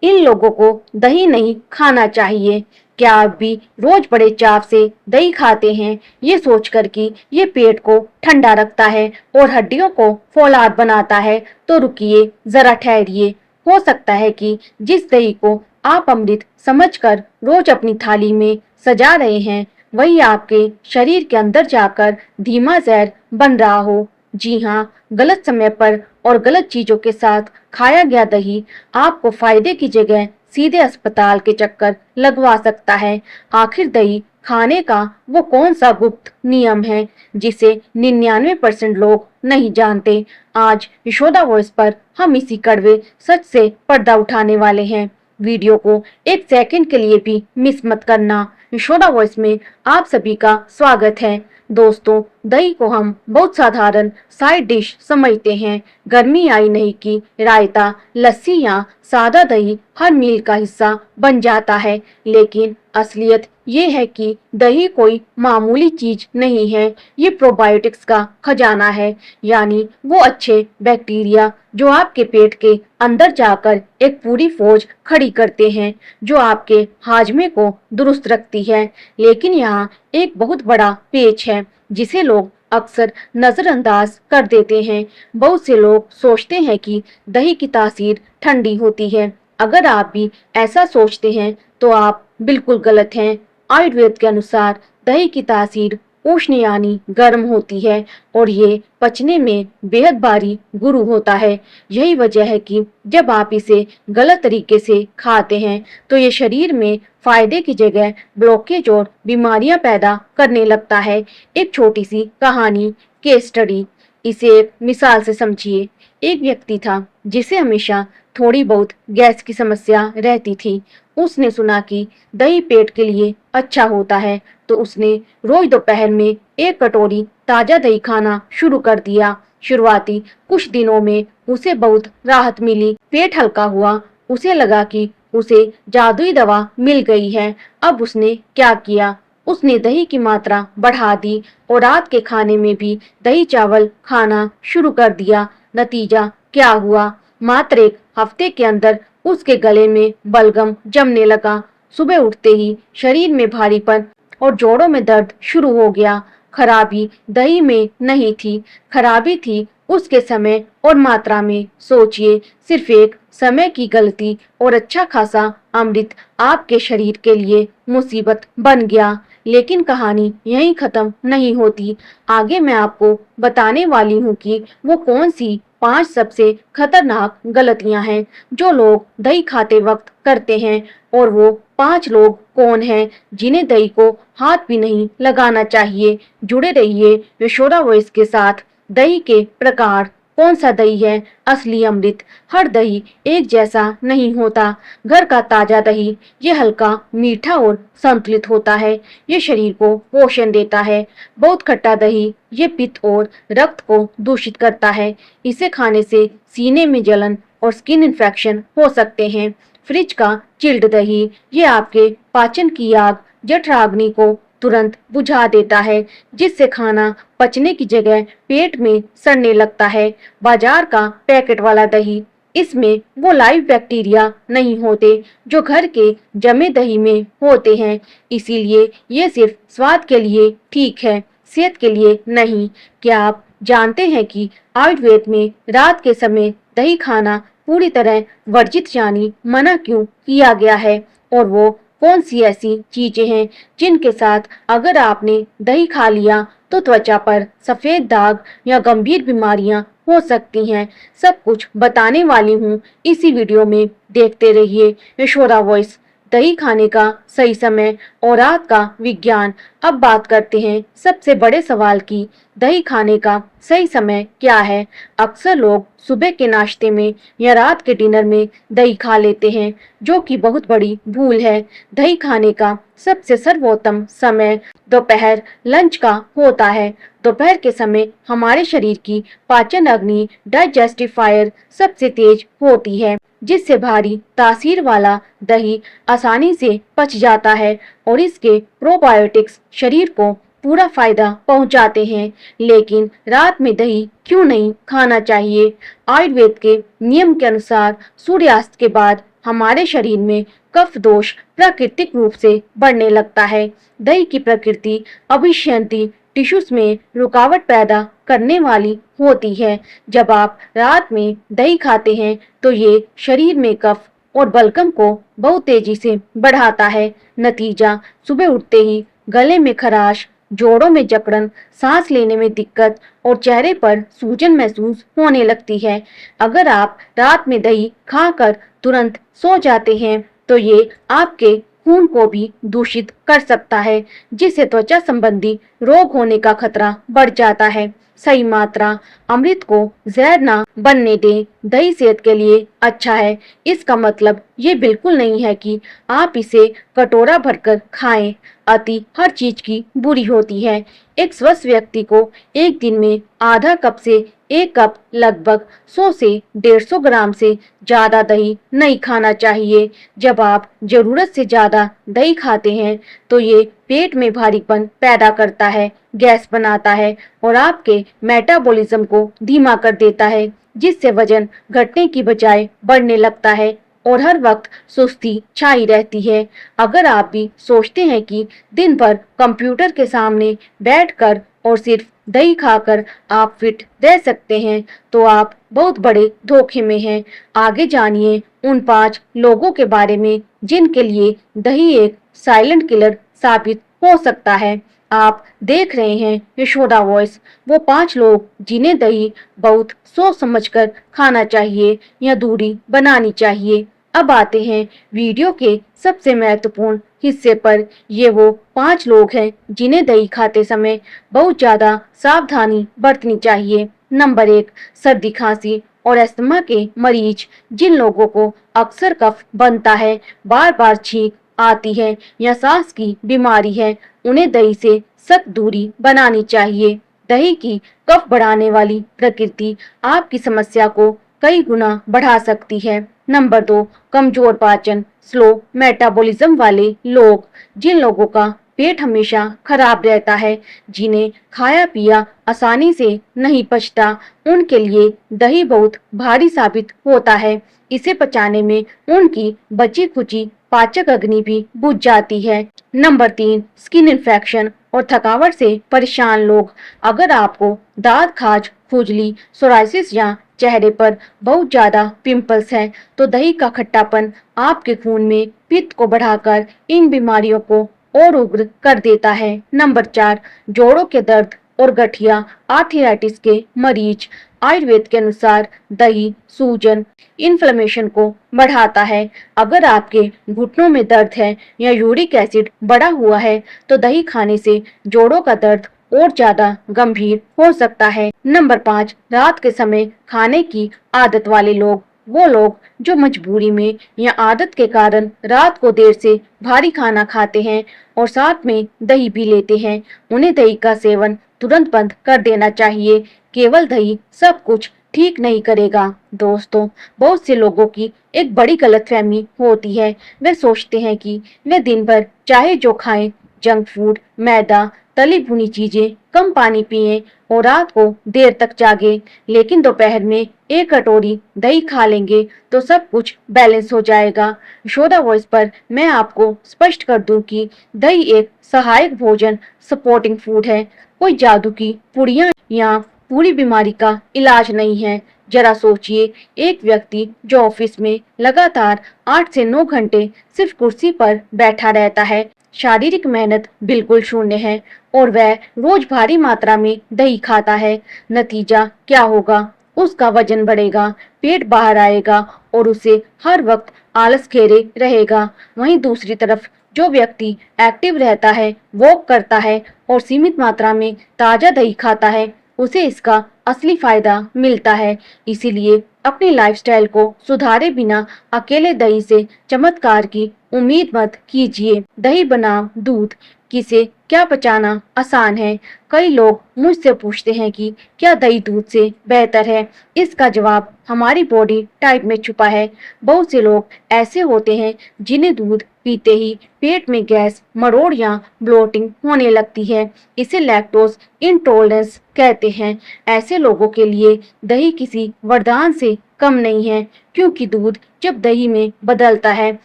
इन लोगों को दही नहीं खाना चाहिए। क्या आप भी रोज बड़े चाव से दही खाते हैं, ये सोचकर कि ये पेट को ठंडा रखता है और हड्डियों को फौलाद बनाता है? तो रुकिए, जरा ठहरिए। हो सकता है कि जिस दही को आप अमृत समझकर रोज अपनी थाली में सजा रहे हैं, वही आपके शरीर के अंदर जाकर धीमा जहर बन रहा हो। जी हाँ, गलत समय पर और गलत चीजों के साथ खाया गया दही आपको फायदे की जगह सीधे अस्पताल के चक्कर लगवा सकता है। आखिर दही खाने का वो कौन सा गुप्त नियम है जिसे 99% लोग नहीं जानते? आज यशोदा वॉइस पर हम इसी कड़वे सच से पर्दा उठाने वाले हैं। वीडियो को एक सेकंड के लिए भी मिस मत करना। यशोदा वॉइस में आप सभी का स्वागत है। दोस्तों, दही को हम बहुत साधारण साइड डिश समझते हैं। गर्मी आई नहीं कि रायता, लस्सी या सादा दही हर मील का हिस्सा बन जाता है, लेकिन असलियत ये है कि दही कोई मामूली चीज नहीं है। ये प्रोबायोटिक्स का खजाना है, यानी वो अच्छे बैक्टीरिया जो आपके पेट के अंदर जाकर एक पूरी फौज खड़ी करते हैं, जो आपके हाजमे को दुरुस्त रखती है। लेकिन यहाँ एक बहुत बड़ा पेच है जिसे लोग अक्सर नजरअंदाज कर देते हैं। बहुत से लोग सोचते हैं कि दही की तासीर ठंडी होती है। अगर आप भी ऐसा सोचते हैं तो आप बिल्कुल गलत हैं। आयुर्वेद के अनुसार दही की तासीर उष्ण यानी गर्म होती है और ये पचने में बेहद भारी गुरु होता है। यही वजह है कि जब आप इसे गलत तरीके से खाते हैं तो ये शरीर में फायदे की जगह ब्लॉकेज और बीमारियां पैदा करने लगता है। एक छोटी सी कहानी, केस स्टडी, इसे एक मिसाल से समझिए। एक व्यक्ति था जिसे हमेशा थोड़ी बहुत गैस की समस्या रहती थी। उसने सुना कि दही पेट के लिए अच्छा होता है, तो उसने रोज दोपहर में एक कटोरी ताजा दही खाना शुरू कर दिया। शुरुआती कुछ दिनों में उसे बहुत राहत मिली, पेट हल्का हुआ। उसे लगा कि उसे जादुई दवा मिल गई है। अब उसने क्या किया, उसने दही की मात्रा बढ़ा दी और रात के खाने में भी दही चावल खाना शुरू कर दिया। नतीजा क्या हुआ, मात्र एक हफ्ते के अंदर उसके गले में बलगम जमने लगा। सुबह उठते ही शरीर में भारीपन और जोड़ों में दर्द शुरू हो गया। खराबी दही में नहीं थी, खराबी थी उसके समय और मात्रा में। सोचिए, सिर्फ एक समय की गलती और अच्छा खासा अमृत आपके शरीर के लिए मुसीबत बन गया। लेकिन कहानी यहीं खत्म नहीं होती। आगे मैं आपको बताने वाली हूँ कि वो कौन सी 5 सबसे खतरनाक गलतियां हैं जो लोग दही खाते वक्त करते हैं, और वो 5 लोग कौन हैं जिन्हें दही को हाथ भी नहीं लगाना चाहिए। जुड़े रहिए यशोदा वॉइस के साथ। दही के प्रकार, कौन सा दही है असली अमृत? हर दही एक जैसा नहीं होता। घर का ताजा दही ये हल्का, मीठा और संतुलित होता है। ये शरीर को पोषण देता है। बहुत खट्टा दही ये पित्त और रक्त को दूषित करता है। इसे खाने से सीने में जलन और स्किन इन्फेक्शन हो सकते हैं। फ्रिज का चिल्ड दही ये आपके पाचन की आग, जठराग्नि को तुरंत बुझा देता है, जिससे खाना पचने की जगह पेट में सड़ने लगता है। बाजार का पैकेट वाला दही, इसमें वो लाइव बैक्टीरिया नहीं होते जो घर के जमे दही में होते हैं, इसीलिए ये सिर्फ स्वाद के लिए ठीक है, सेहत के लिए नहीं। क्या आप जानते हैं कि आयुर्वेद में रात के समय दही खाना पूरी तरह वर्जित यानी मना क्यों किया गया है? और वो कौन सी ऐसी चीजें हैं जिनके साथ अगर आपने दही खा लिया तो त्वचा पर सफेद दाग या गंभीर बीमारियां हो सकती हैं? सब कुछ बताने वाली हूँ इसी वीडियो में, देखते रहिए यशोदा वॉइस। दही खाने का सही समय और रात का विज्ञान। अब बात करते हैं सबसे बड़े सवाल की, दही खाने का सही समय क्या है? अक्सर लोग सुबह के नाश्ते में या रात के डिनर में दही खा लेते हैं, जो कि बहुत बड़ी भूल है। दही खाने का सबसे सर्वोत्तम समय दोपहर लंच का होता है। दोपहर के समय हमारे शरीर की पाचन अग्नि, डाइजेस्टिव फायर सबसे तेज होती है, जिससे भारी तासीर वाला दही आसानी से पच जाता है और इसके प्रोबायोटिक्स शरीर को पूरा फायदा पहुंचाते हैं। लेकिन रात में दही क्यों नहीं खाना चाहिए? आयुर्वेद के नियम के अनुसार सूर्यास्त के बाद हमारे शरीर में कफ दोष प्राकृतिक रूप से बढ़ने लगता है। दही की प्रकृति अभिसंधित टिश्यूज में रुकावट पैदा करने वाली होती है। जब आप रात में दही खाते हैं तो ये शरीर में कफ और बलगम को बहुत तेजी से बढ़ाता है। नतीजा, सुबह उठते ही गले में खराश, जोड़ों में जकड़न, सांस लेने में दिक्कत और चेहरे पर सूजन महसूस होने लगती है। अगर आप रात में दही खाकर तुरंत सो जाते हैं तो ये आपके खून को भी दूषित कर सकता है, जिससे त्वचा संबंधी रोग होने का खतरा बढ़ जाता है। सही मात्रा, अमृत को जहर ना बनने दें। दही सेहत के लिए अच्छा है, इसका मतलब ये बिल्कुल नहीं है कि आप इसे कटोरा भरकर खाएं। अति हर चीज की बुरी होती है। एक स्वस्थ व्यक्ति को एक दिन में आधा कप से 1 कप लगभग 100 से 150 ग्राम से ज्यादा दही नहीं खाना चाहिए। जब आप जरूरत से ज्यादा दही खाते हैं तो ये पेट में भारीपन पैदा करता है, गैस बनाता है और आपके मेटाबॉलिज्म को धीमा कर देता है, जिससे वजन घटने की बजाय बढ़ने लगता है और हर वक्त सुस्ती छाई रहती है। अगर आप भी सोचते हैं कि दिन भर कंप्यूटर के सामने बैठकर और सिर्फ दही खाकर आप फिट रह सकते हैं तो आप बहुत बड़े धोखे में हैं। आगे जानिए उन 5 लोगों के बारे में जिनके लिए दही एक साइलेंट किलर साबित हो सकता है। आप देख रहे हैं यशोदा वॉइस, वो 5 लोग जिन्हें दही बहुत सोच समझकर खाना चाहिए या दूरी बनानी चाहिए। अब आते हैं वीडियो के सबसे महत्वपूर्ण हिस्से पर। ये वो 5 लोग हैं जिन्हें दही खाते समय बहुत ज्यादा सावधानी बरतनी चाहिए। नंबर 1, सर्दी खांसी और अस्थमा के मरीज। जिन लोगों को अक्सर कफ बनता है, बार बार छींक आती है या सांस की बीमारी है, उन्हें दही से सख्त दूरी बनानी चाहिए। दही की कफ बढ़ाने वाली प्रकृति आपकी समस्या को कई गुना बढ़ा सकती है। नंबर 2, कमजोर पाचन, स्लो मेटाबॉलिज्म वाले लोग। जिन लोगों का पेट हमेशा खराब रहता है, जिन्हें खाया पिया आसानी से नहीं पचता, उनके लिए दही बहुत भारी साबित होता है। इसे पचाने में उनकी बची खुची पाचक अग्नि भी बुझ जाती है। नंबर 3, स्किन इन्फेक्शन और थकावट से परेशान लोग। अगर आपको दांत खाज, खुजली, सोराइसिस या चेहरे पर बहुत ज्यादा पिंपल्स हैं, तो दही का खट्टापन आपके खून में पित्त को बढ़ाकर इन बीमारियों को और उग्र कर देता है। नंबर 4, जोड़ों के दर्द और गठिया आर्थराइटिस के मरीज। आयुर्वेद के अनुसार दही सूजन, इन्फ्लेमेशन को बढ़ाता है। अगर आपके घुटनों में दर्द है या यूरिक एसिड बढ़ा हुआ है तो दही खाने से जोड़ों का दर्द और ज्यादा गंभीर हो सकता है। नंबर 5, रात के समय खाने की आदत वाले लोग। वो लोग जो मजबूरी में या आदत के कारण रात को देर से भारी खाना खाते हैं और साथ में दही भी लेते हैं, उन्हें दही का सेवन तुरंत बंद कर देना चाहिए। केवल दही सब कुछ ठीक नहीं करेगा। दोस्तों, बहुत से लोगों की एक बड़ी गलतफहमी होती है। वे सोचते हैं कि वे दिन भर चाहे जो खाएं, जंक फूड, मैदा, तली भुनी चीजें, कम पानी पिएं और रात को देर तक जागे, लेकिन दोपहर में 1 कटोरी दही खा लेंगे तो सब कुछ बैलेंस हो जाएगा। यशोदा वॉइस पर मैं आपको स्पष्ट कर दूं कि दही एक सहायक भोजन, सपोर्टिंग फूड है, कोई जादू की पुड़िया या पूरी बीमारी का इलाज नहीं है। जरा सोचिए, एक व्यक्ति जो ऑफिस में लगातार 8 से 9 घंटे सिर्फ कुर्सी पर बैठा रहता है, शारीरिक मेहनत बिल्कुल शून्य है और वह रोज भारी मात्रा में दही खाता है। नतीजा क्या होगा? उसका वजन बढ़ेगा, पेट बाहर आएगा और उसे हर वक्त आलस घेरे रहेगा। वहीं दूसरी तरफ जो व्यक्ति एक्टिव रहता है, वॉक करता है और सीमित मात्रा में ताजा दही खाता है, उसे इसका असली फायदा मिलता है। इसीलिए अपनी लाइफस्टाइल को सुधारे बिना अकेले दही से चमत्कार की उम्मीद मत कीजिए। दही बनाम दूध, किसे क्या पचाना आसान है? कई लोग मुझसे पूछते हैं कि क्या दही दूध से बेहतर है? इसका जवाब हमारी बॉडी टाइप में छुपा है। बहुत से लोग ऐसे होते हैं जिन्हें दूध पीते ही पेट में गैस, मरोड़ या ब्लोटिंग होने लगती है। इसे लैक्टोज इंटॉलरेंस कहते हैं। ऐसे लोगों के लिए दही किसी वरदान से कम नहीं है, क्योंकि दूध जब दही में बदलता है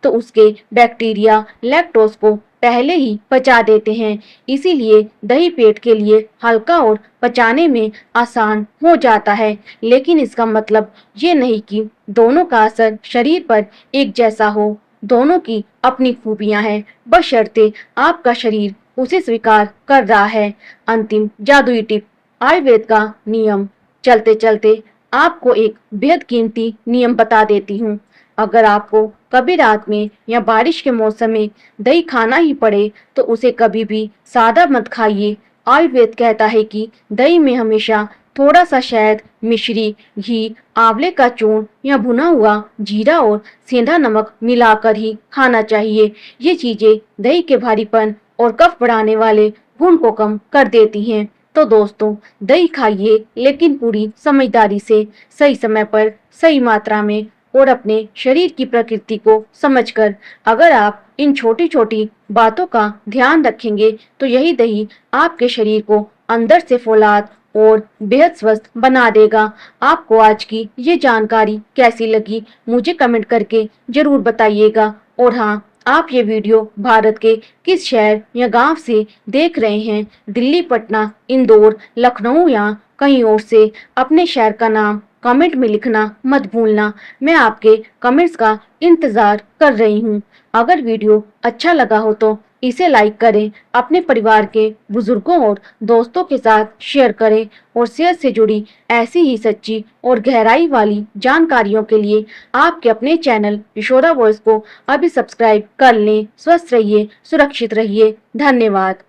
तो उसके बैक्टीरिया लैक्टोज को पहले ही पचा देते हैं। इसीलिए दही पेट के लिए हल्का और पचाने में आसान हो जाता है। लेकिन इसका मतलब ये नहीं कि दोनों का असर शरीर पर एक जैसा हो। दोनों की अपनी खूबियां हैं, बशर्ते आपका शरीर उसे स्वीकार कर रहा है। अंतिम जादुई टिप, आयुर्वेद का नियम। चलते चलते आपको एक बेहद कीमती नियम बता देती हूँ। अगर आपको कभी रात में या बारिश के मौसम में दही खाना ही पड़े तो उसे कभी भी सादा मत खाइए। आयुर्वेद कहता है कि दही में हमेशा थोड़ा सा शहद, मिश्री, घी, आंवले का चूर्ण या भुना हुआ जीरा और सेंधा नमक मिलाकर ही खाना चाहिए। ये चीजें दही के भारीपन और कफ बढ़ाने वाले गुण को कम कर देती हैं। तो दोस्तों, दही खाइए, लेकिन पूरी समझदारी से, सही समय पर, सही मात्रा में और अपने शरीर की प्रकृति को समझकर। अगर आप इन छोटी छोटी बातों का ध्यान रखेंगे तो यही दही आपके शरीर को अंदर से फौलाद और बेहद स्वस्थ बना देगा। आपको आज की ये जानकारी कैसी लगी, मुझे कमेंट करके जरूर बताइएगा। और हाँ, आप ये वीडियो भारत के किस शहर या गांव से देख रहे हैं, दिल्ली, पटना, इंदौर, लखनऊ या कहीं और से, अपने शहर का नाम कमेंट में लिखना मत भूलना। मैं आपके कमेंट्स का इंतजार कर रही हूँ। अगर वीडियो अच्छा लगा हो तो इसे लाइक करें, अपने परिवार के बुजुर्गों और दोस्तों के साथ शेयर करें और सेहत से जुड़ी ऐसी ही सच्ची और गहराई वाली जानकारियों के लिए आपके अपने चैनल यशोदा वॉइस को अभी सब्सक्राइब कर लें। स्वस्थ रहिए, सुरक्षित रहिए। धन्यवाद।